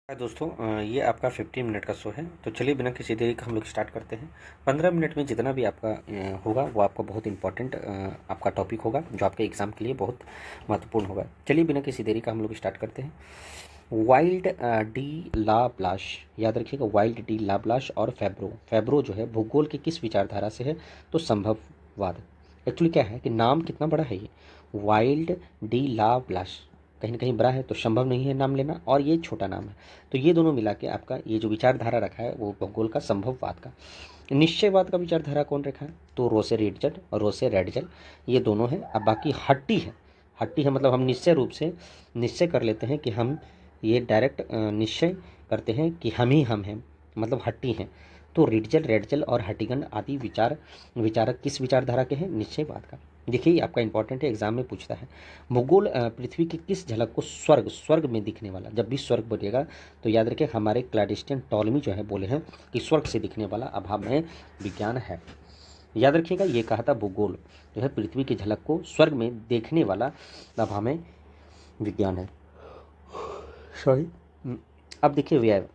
हाय दोस्तों, ये आपका 15 मिनट का शो है। तो चलिए बिना किसी देरी का हम लोग स्टार्ट करते हैं। 15 मिनट में जितना भी आपका होगा वो आपका बहुत इंपॉर्टेंट आपका टॉपिक होगा, जो आपके एग्ज़ाम के लिए बहुत महत्वपूर्ण होगा। चलिए बिना किसी देरी का हम लोग स्टार्ट करते हैं। वाइल्ड डी ला ब्लाश, याद रखिएगा, वाइल्ड डी ला ब्लाश और फैब्रो जो है भूगोल की किस विचारधारा से है? तो संभववाद। एक्चुअली क्या है कि नाम कितना बड़ा है ये, वाइल्ड डी ला ब्लाश, कहीं ना कहीं बड़ा है तो संभव नहीं है नाम लेना, और ये छोटा नाम है। तो ये दोनों मिला के आपका ये जो विचारधारा रखा है वो भूगोल का संभववाद का। निश्चयवाद का विचारधारा कौन रखा है? तो रोसे रिडजल और रोसे रेडजल, ये दोनों हैं। अब बाकी हट्टी है। हट्टी है मतलब हम निश्चय रूप से निश्चय कर लेते हैं कि हम ये डायरेक्ट निश्चय करते हैं कि हम हैं, मतलब हट्टी हैं। तो रिडजल, रेडजल और हट्टिगन आदि विचारक किस विचारधारा के हैं? निश्चयवाद का। देखिए ये आपका इंपॉर्टेंट है, एग्जाम में पूछता है। भूगोल पृथ्वी की किस झलक को स्वर्ग में दिखने वाला, जब भी स्वर्ग बोलेगा तो याद रखिए हमारे क्लैडिस्टियन टॉलमी जो है बोले हैं कि स्वर्ग से दिखने वाला अभाव में विज्ञान है। याद रखिएगा ये कहा था, भूगोल जो है पृथ्वी की झलक को स्वर्ग में देखने वाला अभाव में विज्ञान है। सॉरी। अब देखिए व्यय,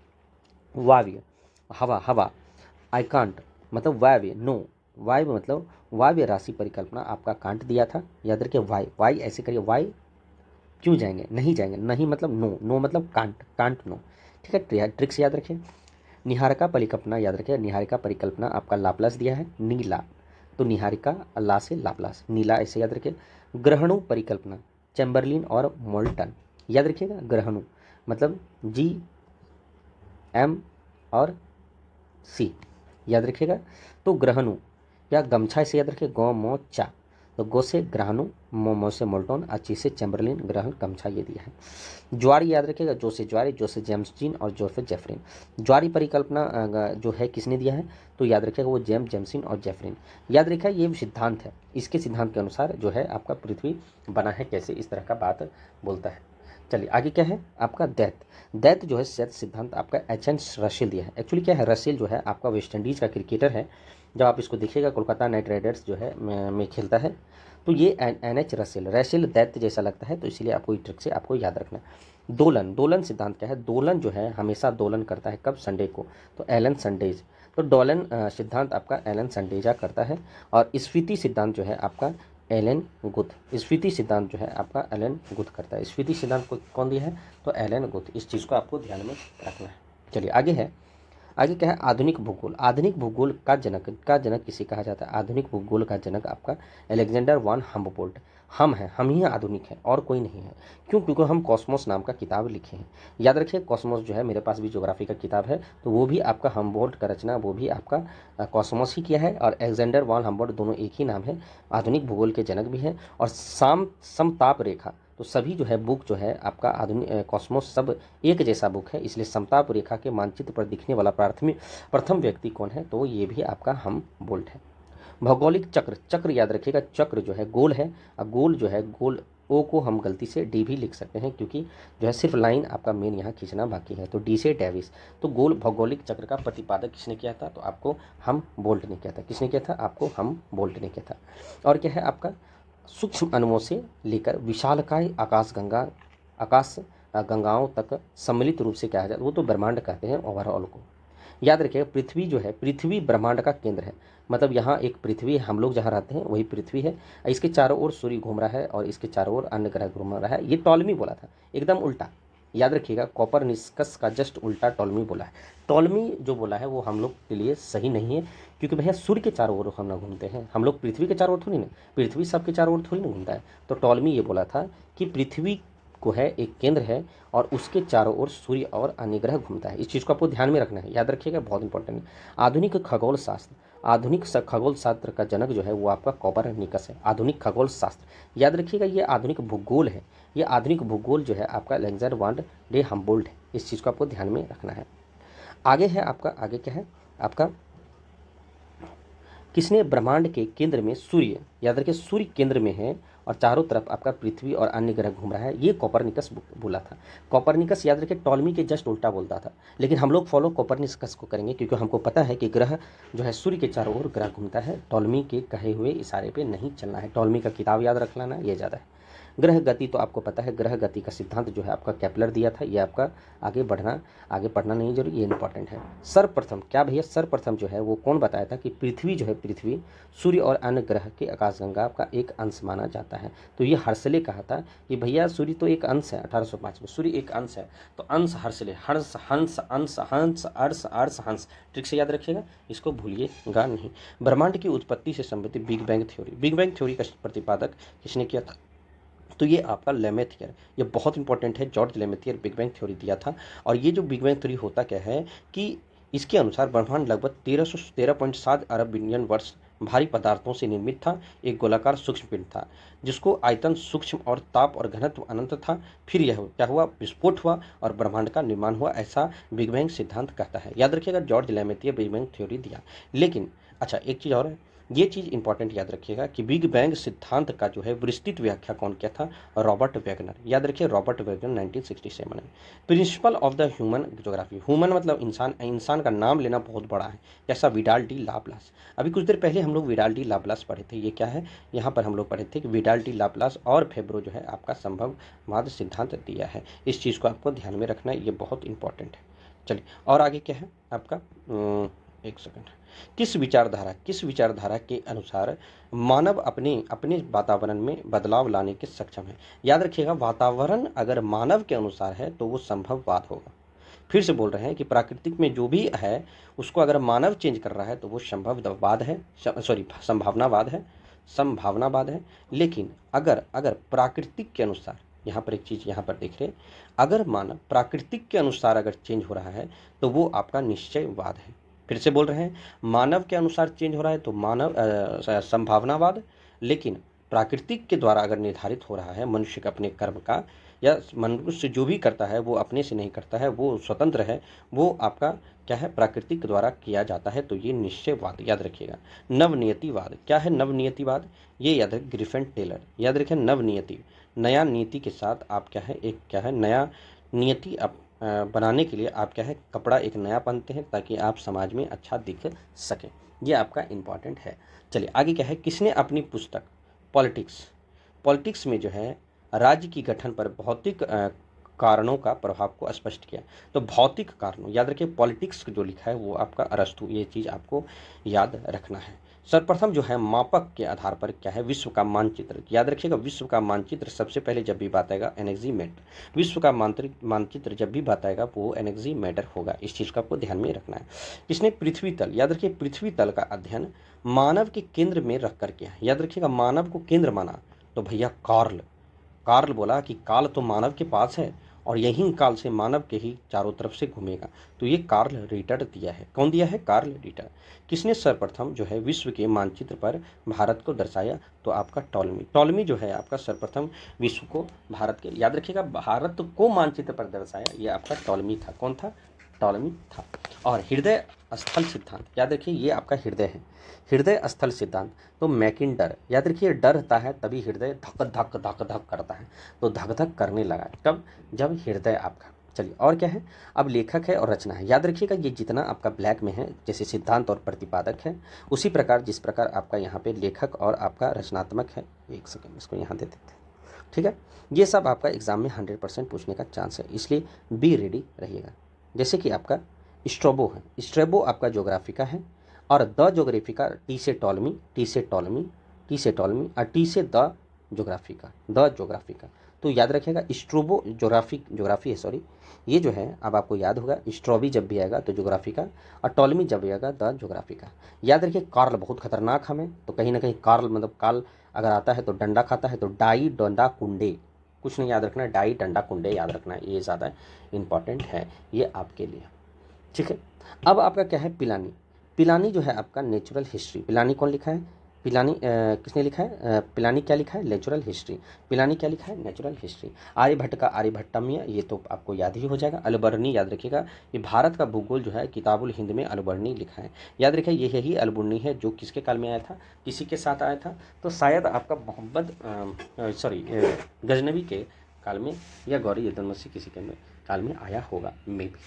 वाव्य, हवा हवा, आई कांट मतलब वायव्य, नो, वायव्य मतलब वायव्य राशि परिकल्पना आपका कांट दिया था। याद रखिए वाई वाई ऐसे करिए, वाई क्यों जाएंगे, नहीं जाएंगे, नहीं मतलब नो, नो मतलब कांट, कांट नो। ठीक है, ट्रिक्स याद रखिए। निहारिका परिकल्पना याद रखिए, निहारिका परिकल्पना आपका लाप्लास दिया है नीला, तो निहारिका अल्लाह से लाप्लास नीला, ऐसे याद रखिए। ग्रहणु परिकल्पना चैम्बरलिन और मोल्टन, याद रखिएगा ग्रहणु मतलब GM और C, याद रखिएगा। तो ग्रहणु या गमछा इसे याद रखिए, गौ मो चा, तो गो से ग्रहणु, मोमो से मोल्टोन, अच्छी से चैम्बरलिन, ग्रहण गमछा ये दिया है। ज्वारी याद रखिएगा, जो से ज्वारी, जो से जेम्सटीन और जो से जेफरिन। ज्वारी परिकल्पना जो है किसने दिया है? तो याद रखिएगा वो जेम्सिन और जेफरिन। याद रखिएगा ये सिद्धांत है, इसके सिद्धांत के अनुसार जो है आपका पृथ्वी बना है कैसे, इस तरह का बात बोलता है। चलिए आगे क्या है आपका दैत जो है सिद्धांत आपका HN रसेल दिया है। एक्चुअली क्या है, रसेल जो है आपका वेस्ट इंडीज़ का क्रिकेटर है। जब आप इसको देखिएगा कोलकाता नाइट राइडर्स जो है में खेलता है, तो ये NH रसेल दैत्य जैसा लगता है, तो इसलिए आपको ट्रिक से आपको याद रखना है। दोलन सिद्धांत क्या है? दोलन जो है हमेशा दोलन करता है, कब? संडे को, तो एलन संडेज। तो डोलन सिद्धांत आपका एलन संडेजा करता है। और स्फीति सिद्धांत जो है आपका एलन गुथ, स्फीति सिद्धांत जो है आपका एलन गुथ करता है। स्फीति सिद्धांत को कौन दिया है? तो एलन गुथ। इस चीज़ को आपको ध्यान में रखना है। चलिए आगे है, आगे क्या है? आधुनिक भूगोल। आधुनिक भूगोल का जनक किसे कहा जाता है? आधुनिक भूगोल का जनक आपका अलेक्जेंडर वन हम्बोल्ट। हम हैं, हम ही आधुनिक हैं और कोई नहीं है। क्यों? क्योंकि हम कॉस्मोस नाम का किताब लिखे हैं। याद रखिए कॉस्मोस जो है, मेरे पास भी ज्योग्राफी का किताब है, तो वो भी आपका हम्बोल्ट का रचना, वो भी आपका कॉस्मोस ही किया है। और अलेक्जेंडर वन हम्बोल्ट दोनों एक ही नाम है, आधुनिक भूगोल के जनक भी हैं। और समताप रेखा, तो सभी जो है बुक जो है आपका आधुनिक कॉस्मोस सब एक जैसा बुक है, इसलिए समताप रेखा के मानचित्र पर दिखने वाला प्रथम व्यक्ति कौन है? तो ये भी आपका हम्बोल्ट है। भौगोलिक चक्र याद रखिएगा, चक्र जो है गोल है, और गोल जो है गोल ओ को हम गलती से डी भी लिख सकते हैं, क्योंकि जो है सिर्फ लाइन आपका मेन यहाँ खींचना बाकी है, तो डी से डेविस। तो गोल भौगोलिक चक्र का प्रतिपादक किसने किया था? तो आपको हम बोल्ट ने किया था। किसने किया था? आपको हम बोल्ट ने किया था। और क्या है आपका सूक्ष्म अणुओं से लेकर विशालकाय आकाश गंगाओं तक सम्मिलित रूप से कहा जाता है, वो तो ब्रह्मांड कहते हैं ओवरऑल को। याद रखिएगा पृथ्वी जो है, पृथ्वी ब्रह्मांड का केंद्र है, मतलब यहाँ एक पृथ्वी है, हम लोग जहाँ रहते हैं वही पृथ्वी है। इसके चारों ओर सूर्य घूम रहा है और इसके चारों ओर अन्य ग्रह घूम रहा है। ये टॉलमी बोला था, एकदम उल्टा। याद रखिएगा कोपरनिकस का जस्ट उल्टा टॉलमी बोला है। टॉलमी जो बोला है वो हम लोग के लिए सही नहीं है, क्योंकि भैया सूर्य के चारों ओर हम ना घूमते हैं, हम लोग पृथ्वी के चारों ओर थोड़ी ना, पृथ्वी सबके चारों ओर थोड़ी ना घूमता है। तो टॉलमी ये बोला था कि पृथ्वी को है एक केंद्र है और उसके चारों ओर सूर्य और अन्य ग्रह घूमता है। इस चीज़ को आपको ध्यान में रखना है, याद रखिएगा, बहुत इंपॉर्टेंट है। आधुनिक खगोल शास्त्र, आधुनिक खगोल शास्त्र का जनक जो है वो आपका कोपरनिकस है। आधुनिक खगोल शास्त्र याद रखिएगा, ये आधुनिक भूगोल है, ये आधुनिक भूगोल जो है आपका अलेक्जेंडर वन डे हम्बोल्ट है। इस चीज़ को आपको ध्यान में रखना है। आगे है आपका, आगे क्या है आपका, किसने ब्रह्मांड के केंद्र में सूर्य, याद रखिए सूर्य केंद्र में है और चारों तरफ आपका पृथ्वी और अन्य ग्रह घूम रहा है, ये कोपरनिकस बोला था। कोपरनिकस याद रखिए टॉलमी के जस्ट उल्टा बोलता था, लेकिन हम लोग फॉलो कोपरनिकस को करेंगे, क्योंकि हमको पता है कि ग्रह जो है सूर्य के चारों ओर ग्रह घूमता है। टॉलमी के कहे हुए इशारे पे नहीं चलना है, टॉलमी का किताब याद रख लेना, ये ज़्यादा है। ग्रह गति तो आपको पता है, ग्रह गति का सिद्धांत जो है आपका केपलर दिया था। ये आपका आगे पढ़ना नहीं जरूरी, ये इंपॉर्टेंट है। सर्वप्रथम क्या भैया, सर्वप्रथम जो है वो कौन बताया था कि पृथ्वी जो है, पृथ्वी सूर्य और अन्य ग्रह के आकाशगंगा का एक अंश माना जाता है। तो ये हर्षले कहा था कि भैया सूर्य तो एक अंश है, 1805 में सूर्य एक अंश है। तो अंश हर्षले, हंस हंस अंश हंस अर्श अर्श हंस, ट्रिक से याद रखिएगा, इसको भूलिएगा नहीं। ब्रह्मांड की उत्पत्ति से संबंधित big bang theory, big bang theory का प्रतिपादक किसने किया था? तो ये आपका लेमेथियर, ये बहुत इंपॉर्टेंट है। जॉर्ज लेमेथियर बिग बैंग थ्योरी दिया था। और ये जो बिग बैंग थ्योरी होता क्या है कि इसके अनुसार ब्रह्मांड लगभग 13.7 अरब बिलियन वर्ष भारी पदार्थों से निर्मित था। एक गोलाकार सूक्ष्म पिंड था जिसको आयतन सूक्ष्म और ताप और घनत्व अनंत था। फिर यह क्या हुआ, विस्फोट हुआ और ब्रह्मांड का निर्माण हुआ, ऐसा बिग बैंग सिद्धांत कहता है। याद रखिएगा, जॉर्ज लेमेथियर बिग बैंग थ्योरी दिया। लेकिन अच्छा एक चीज़ और है, ये चीज़ इंपॉर्टेंट याद रखिएगा कि बिग बैंग सिद्धांत का जो है विस्तृत व्याख्या कौन किया था? Robert Wagner. याद रखिए, रॉबर्ट वैगनर 1967 में। Principle of the human geography, human मतलब इंसान, इंसान का नाम लेना बहुत बड़ा है, जैसा विडाल डी लाप्लास। अभी कुछ देर पहले हम लोग विडाल डी लाप्लास पढ़े थे। ये क्या है, यहाँ पर हम लोग पढ़े थे कि विडाल डी लाप्लास और फेब्रो जो है आपका संभववाद सिद्धांत दिया है। इस चीज़ को आपको ध्यान में रखना है, ये बहुत इंपॉर्टेंट है। चलिए और आगे क्या है आपका, एक सेकंड। किस विचारधारा के अनुसार मानव अपने अपने वातावरण में बदलाव लाने के सक्षम है? याद रखिएगा, वातावरण अगर मानव के अनुसार है तो वो संभववाद होगा। फिर से बोल रहे हैं कि प्राकृतिक में जो भी है उसको अगर मानव चेंज कर रहा है तो वो संभववाद है, सॉरी संभावनावाद है। लेकिन अगर प्राकृतिक के अनुसार, यहाँ पर एक चीज़ यहाँ पर देख रहे हैं, अगर मानव प्राकृतिक के अनुसार अगर चेंज हो रहा है तो वो आपका निश्चयवाद है। फिर से बोल रहे हैं, मानव के अनुसार चेंज हो रहा है तो मानव संभावनावाद। लेकिन प्राकृतिक के द्वारा अगर निर्धारित हो रहा है मनुष्य का अपने कर्म का, या मनुष्य जो भी करता है वो अपने से नहीं करता है, वो स्वतंत्र है, वो आपका क्या है, प्राकृतिक के द्वारा किया जाता है, तो ये निश्चयवाद याद रखिएगा। नवनियतिवाद क्या है, नवनियतिवाद ये याद रखिए, ग्रिफिन टेलर। याद रखिए, नवनियति, नया नीति के साथ आप क्या है, एक क्या है नया नियति आप बनाने के लिए आप क्या है, कपड़ा एक नया पहनते हैं ताकि आप समाज में अच्छा दिख सकें। ये आपका इम्पॉर्टेंट है। चलिए आगे क्या है, किसने अपनी पुस्तक पॉलिटिक्स में जो है राज्य की गठन पर भौतिक कारणों का प्रभाव को स्पष्ट किया? तो भौतिक कारणों, याद रखिए पॉलिटिक्स जो लिखा है वो आपका अरस्तु, ये चीज़ आपको याद रखना है। सर्वप्रथम जो है मापक के आधार पर क्या है, विश्व का मानचित्र। याद रखिएगा, विश्व का मानचित्र सबसे पहले जब भी बात आएगा एनेक्सीमेटर, विश्व का मानचित्र जब भी बात आएगा वो एनेक्सीमेटर होगा। इस चीज़ को आपको ध्यान में रखना है। इसने पृथ्वी तल, याद रखिए पृथ्वी तल का अध्ययन मानव के केंद्र में रख कर किया। याद रखिएगा, मानव को केंद्र माना तो भैया कार्ल बोला कि काल तो मानव के पास है और यही काल से मानव के ही चारों तरफ से घूमेगा। तो ये कार्ल रिटर दिया है। कौन दिया है? Carl Ritter. किसने सर्वप्रथम जो है विश्व के मानचित्र पर भारत को दर्शाया? तो आपका टॉलमी जो है आपका सर्वप्रथम विश्व को भारत के, याद रखिएगा भारत को मानचित्र पर दर्शाया, ये आपका टॉलमी था। कौन था? टॉलमी था। और हृदय स्थल सिद्धांत, याद रखिए ये आपका हृदय है, हृदय स्थल सिद्धांत। तो मैकिन्डर, याद रखिए डर रहता है तभी हृदय धक धक धक धक करता है, तो धक धक करने लगा कब? जब हृदय आपका। चलिए और क्या है, अब लेखक है और रचना है। याद रखिएगा ये जितना आपका ब्लैक में है जैसे सिद्धांत और प्रतिपादक है, उसी प्रकार जिस प्रकार आपका यहाँ पे लेखक और आपका रचनात्मक है। एक सेकेंड इसको यहाँ दे देते हैं, ठीक है। ये सब आपका एग्जाम में 100% पूछने का चांस है, इसलिए बी रेडी रहिएगा। जैसे कि आपका स्ट्रैबो है, स्ट्रैबो आपका ज्योग्राफी का है, और द ज्योग्राफी का टी से टॉलमी और टी से द ज्योग्राफी का। तो याद रखिएगा स्ट्रोबो ज्योग्राफी है, सॉरी ये जो है अब आपको याद होगा, स्ट्रॉबी जब भी आएगा तो ज्योग्राफी का, और टॉलमी जब भी आएगा द ज्योग्राफी का। याद रखिए कार्ल बहुत खतरनाक हमें, तो कहीं ना कहीं कार्ल मतलब काल अगर आता है तो डंडा खाता है, तो डाई डंडा कुंडे, कुछ नहीं याद रखना, डाई डंडा कुंडे याद रखना है, ये ज़्यादा इंपॉर्टेंट है ये आपके लिए, ठीक है। अब आपका क्या है, पिलानी जो है आपका नेचुरल हिस्ट्री। पिलानी कौन लिखा है? किसने लिखा है? पिलानी क्या लिखा है? Natural history. पिलानी क्या लिखा है? Natural history. आर्यभट्ट का आर्यभट्टम्य, ये तो आपको याद ही हो जाएगा। अलबर्नी, याद रखिएगा ये भारत का भूगोल जो है किताबुल हिंद में अलबर्नी लिखा है। याद रखिए ये यही अलबर्नी है जो किसके काल में आया था, किसी के साथ आया था? तो शायद आपका गजनवी के काल में या गौरी यदन मसीह किसी के काल में आया होगा मे बी।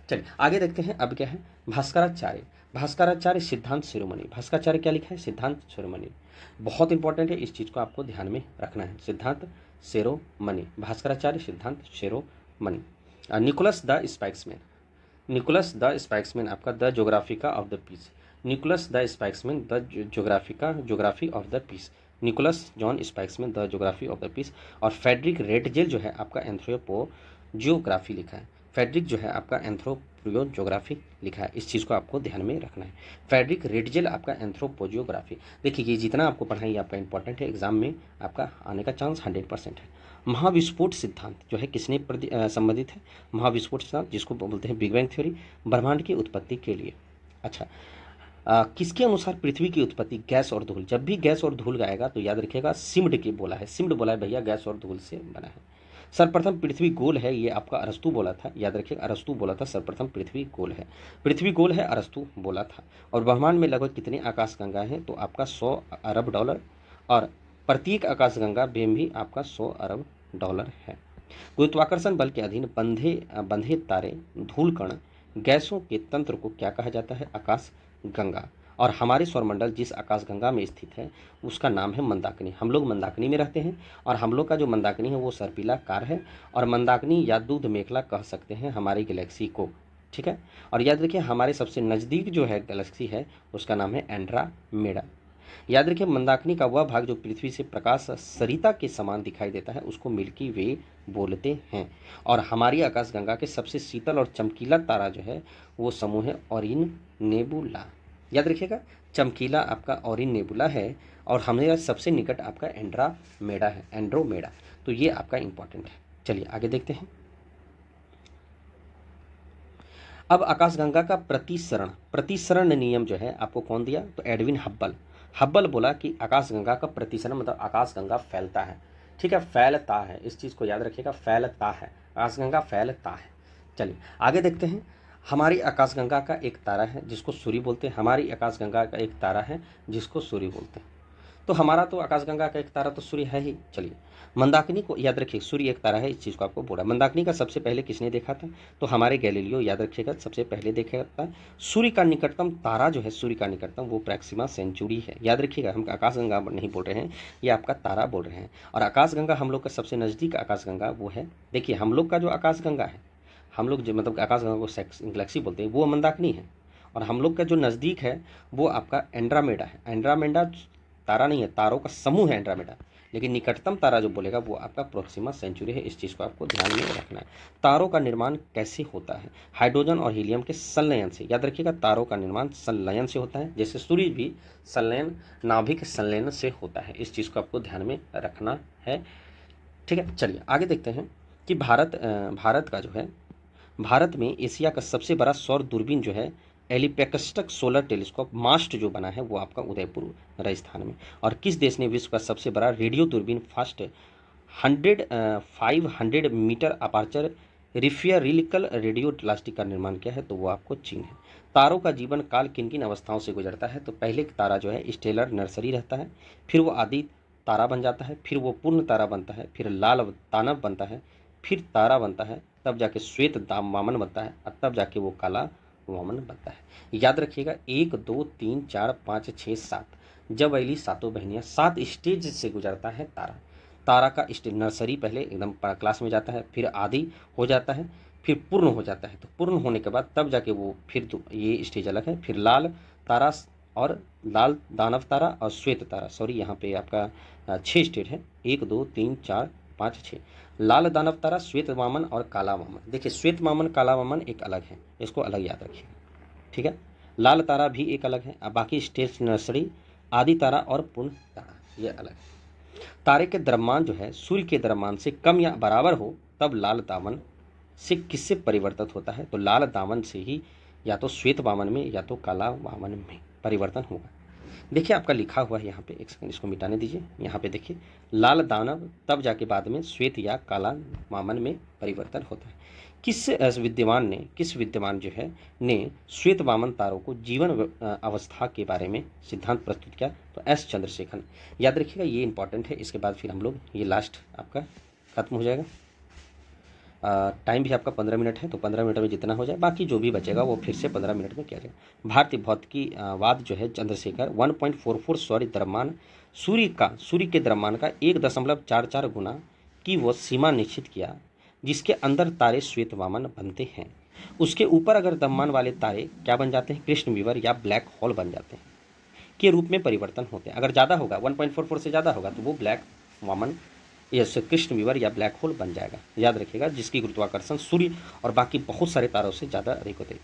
चलिए आगे देखते हैं। अब क्या है, भास्कराचार्य सिद्धांत शिरोमणि। भास्कराचार्य क्या लिखा है? सिद्धांत शिरोमणि। बहुत इंपॉर्टेंट है, इस चीज़ को आपको ध्यान में रखना है। सिद्धांत Shiromani, Bhaskaracharya Siddhanta Shiromani. Nicholas the Spykman, Nicholas the Spykman आपका the geographica of the peace, Nicholas the Spykman the geography of the peace, Nicholas John Spykman the geography of the peace. और फेडरिक रेटजेल जो है आपका एंथ्रोपोजियोग्राफी लिखा है, फेडरिक जो है आपका एंथ्रोपोजियोग्राफी लिखा है, इस चीज़ को आपको ध्यान में रखना है। फेडरिक रेटजेल आपका एंथ्रोपोजियोग्राफी। देखिए ये जितना आपको पढ़ाई आपका इंपॉर्टेंट है, एग्जाम में आपका आने का चांस 100% है। महाविस्फोट सिद्धांत जो है किसने संबंधित है? महाविस्फोट सिद्धांत जिसको बोलते हैं बिग बैंग थ्योरी, ब्रह्मांड की उत्पत्ति के लिए। अच्छा, किसके अनुसार पृथ्वी की उत्पत्ति गैस और धूल? जब भी गैस और धूल गाएगा तो याद रखिएगा सिम्ड की बोला है, सिम्ड बोला है भैया, गैस और धूल से बना है। सर्वप्रथम पृथ्वी गोल है, ये आपका अरस्तु बोला था, याद रखिएगा अरस्तु बोला था सर्वप्रथम पृथ्वी गोल है, पृथ्वी गोल है अरस्तु बोला था। और ब्रह्मांड में लगभग कितने आकाशगंगा हैं? तो आपका 100 अरब डॉलर, और प्रत्येक आकाशगंगा में भी आपका 100 अरब डॉलर है। गुरुत्वाकर्षण बल के अधीन बंधे तारे, धूल कण, गैसों के तंत्र को क्या कहा जाता है? आकाश गंगा। और हमारे सौरमंडल जिस आकाशगंगा में स्थित है उसका नाम है मंदाकिनी। हम लोग मंदाकिनी में रहते हैं, और हम लोग का जो मंदाकिनी है वो सर्पिलाकार है, और मंदाकिनी या दूध मेखला कह सकते हैं हमारी गैलेक्सी को, ठीक है। और याद रखिए हमारे सबसे नज़दीक जो है गैलेक्सी है उसका नाम है एंड्रोमेडा। याद रखिए मंदाकिनी का वह भाग जो पृथ्वी से प्रकाश सरिता के समान दिखाई देता है उसको मिल्की वे बोलते हैं। और हमारी आकाशगंगा के सबसे शीतल और चमकीला तारा जो है वो समूह है ऑरिन नेबुला। याद रखिएगा चमकीला आपका ऑरिन नेबुला है, और हमारे सबसे निकट आपका एंड्रोमेडा है, एंड्रोमेडा। तो ये आपका इंपॉर्टेंट है। चलिए आगे देखते हैं। अब आकाशगंगा का प्रतिसरण नियम जो है आपको कौन दिया? तो एडविन हब्बल। हब्बल बोला कि आकाशगंगा का प्रतिसरण मतलब आकाशगंगा फैलता है, ठीक है, फैलता है, इस चीज़ को याद रखिएगा, फैलता है, आकाशगंगा फैलता है। चलिए आगे देखते हैं। हमारी आकाशगंगा का एक तारा है जिसको सूर्य बोलते हैं, हमारी आकाशगंगा का एक तारा है जिसको सूर्य बोलते हैं। तो हमारा तो आकाशगंगा का एक तारा तो सूर्य है ही। चलिए मंदाकिनी को याद रखिए, सूर्य एक तारा है, इस चीज़ को आपको बोला। मंदाकिनी का सबसे पहले किसने देखा था? तो हमारे गैलीलियो, याद रखिएगा सबसे पहले देखा था। सूर्य का निकटतम तारा जो है, सूर्य का निकटतम वो प्रैक्सिमा सेंचुरी है, याद रखिएगा। हम आकाशगंगा नहीं बोल रहे हैं, ये आपका तारा बोल रहे हैं। और आकाशगंगा हम लोग का सबसे नज़दीक आकाशगंगा वो है, देखिए हम लोग का जो आकाशगंगा है, हम लोग जो मतलब आकाशगंगा को गैलेक्सी बोलते हैं, वो मंदाकिनी है। और हम लोग का जो नज़दीक है वो आपका एंड्रोमेडा है। एंड्रोमेडा तारा नहीं है, तारों का समूह है एंड्रोमेडा, लेकिन निकटतम तारा जो बोलेगा वो आपका प्रोक्सिमा सेंचुरी है, इस चीज़ को आपको ध्यान में रखना है। तारों का निर्माण कैसे होता है? हाइड्रोजन और हीलियम के संलयन से। याद रखिएगा तारों का निर्माण संलयन से होता है, जैसे सूर्य भी संलयन, नाभिक संलयन से होता है, इस चीज़ को आपको ध्यान में रखना है, ठीक है। चलिए आगे देखते हैं कि भारत का जो है, भारत में एशिया का सबसे बड़ा सौर दूरबीन जो है एलिपेक्स्टक सोलर टेलीस्कोप मास्ट जो बना है वो आपका उदयपुर राजस्थान में। और किस देश ने विश्व का सबसे बड़ा रेडियो दूरबीन FAST 500 metre aperture spherical radio telescope का निर्माण किया है? तो वो आपको चीन है। तारों का जीवन काल किन किन अवस्थाओं से गुजरता है? तो पहले तारा जो है स्टेलर नर्सरी रहता है, फिर वो आदि तारा बन जाता है, फिर वो पूर्ण तारा बनता है, फिर लाल दानव बनता है, फिर तारा बनता है, तब जाके श्वेत वामन बनता है, और तब जाके वो काला वामन बनता है। याद रखिएगा 1 2 3 4 5 6 7 जब अली सातों बहनियाँ 7 स्टेज से गुजरता है तारा। तारा का स्टेज नर्सरी पहले एकदम क्लास में जाता है, फिर आदि हो जाता है, फिर पूर्ण हो जाता है। तो पूर्ण होने के बाद तब जाके वो फिर ये स्टेज अलग है, फिर लाल तारा और लाल दानव तारा और श्वेत तारा, सॉरी यहाँ पे आपका 6 स्टेज है, 1 2 3 4 5 6। लाल दानव तारा, श्वेत वामन और काला वामन। देखिए श्वेत वामन काला वामन एक अलग है, इसको अलग याद रखिए, ठीक है। लाल तारा भी एक अलग है, अब बाकी स्टेज नर्सरी, आदि तारा और पूर्ण तारा ये अलग है। तारे के द्रव्यमान जो है सूर्य के द्रव्यमान से कम या बराबर हो तब लाल दामन से किससे परिवर्तित होता है? तो लाल दामन से ही, या तो श्वेत वामन में या तो काला वामन में परिवर्तन होगा। देखिए आपका लिखा हुआ है यहाँ पे, एक सेकंड इसको मिटाने दीजिए। यहाँ पे देखिए लाल दानव तब जाके बाद में श्वेत या काला वामन में परिवर्तन होता है। किस विद्वान जो है ने श्वेत वामन तारों को जीवन अवस्था के बारे में सिद्धांत प्रस्तुत किया? तो एस चंद्रशेखर। याद रखिएगा ये इंपॉर्टेंट है, इसके बाद फिर हम लोग ये लास्ट आपका खत्म हो जाएगा। टाइम भी आपका 15 मिनट है, तो 15 मिनट में जितना हो जाए, बाकी जो भी बचेगा वो फिर से 15 मिनट में किया जाएगा। भारतीय भौतिकीवाद जो है चंद्रशेखर 1.44 सौर द्रव्यमान सूर्य के द्रव्यमान का 1.44 गुना की वो सीमा निश्चित किया जिसके अंदर तारे श्वेत वामन बनते हैं, उसके ऊपर अगर द्रव्यमान वाले तारे क्या बन जाते हैं, कृष्ण विवर या ब्लैक होल बन जाते हैं के रूप में परिवर्तन होते हैं। अगर ज़्यादा होगा 1.44 से ज़्यादा होगा तो वो ब्लैक वामन या कृष्ण विवर या ब्लैक होल बन जाएगा। याद रखिएगा, जिसकी गुरुत्वाकर्षण सूर्य और बाकी बहुत सारे तारों से ज़्यादा अधिक होते हैं।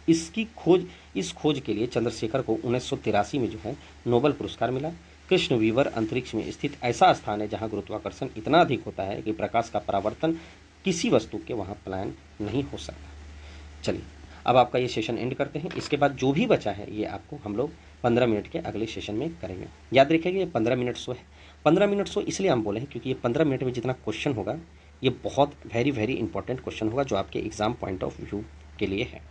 इस खोज के लिए चंद्रशेखर को 1983 में जो है नोबेल पुरस्कार मिला। कृष्ण विवर अंतरिक्ष में स्थित ऐसा स्थान है जहाँ गुरुत्वाकर्षण इतना अधिक होता है कि प्रकाश का परावर्तन किसी वस्तु के वहाँ पलायन नहीं हो सकता। चलिए अब आपका ये सेशन एंड करते हैं। इसके बाद जो भी बचा है ये आपको हम लोग 15 मिनट के अगले सेशन में करेंगे। याद रखिएगा ये 15 मिनट शो है। 15 मिनट शो इसलिए हम बोले हैं क्योंकि ये 15 मिनट में जितना क्वेश्चन होगा ये बहुत वेरी इंपॉर्टेंट क्वेश्चन होगा जो आपके एग्जाम पॉइंट ऑफ व्यू के लिए है।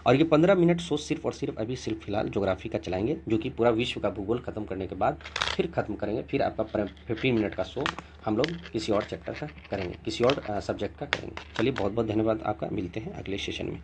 और ये 15 मिनट शो सिर्फ और सिर्फ अभी सिर्फ फिलहाल ज्योग्राफी का चलाएंगे, जो कि पूरा विश्व का भूगोल खत्म करने के बाद फिर खत्म करेंगे। फिर आपका 15 मिनट का शो हम लोग किसी और चैप्टर का करेंगे, किसी और सब्जेक्ट का करेंगे। चलिए बहुत बहुत धन्यवाद आपका, मिलते हैं अगले सेशन में।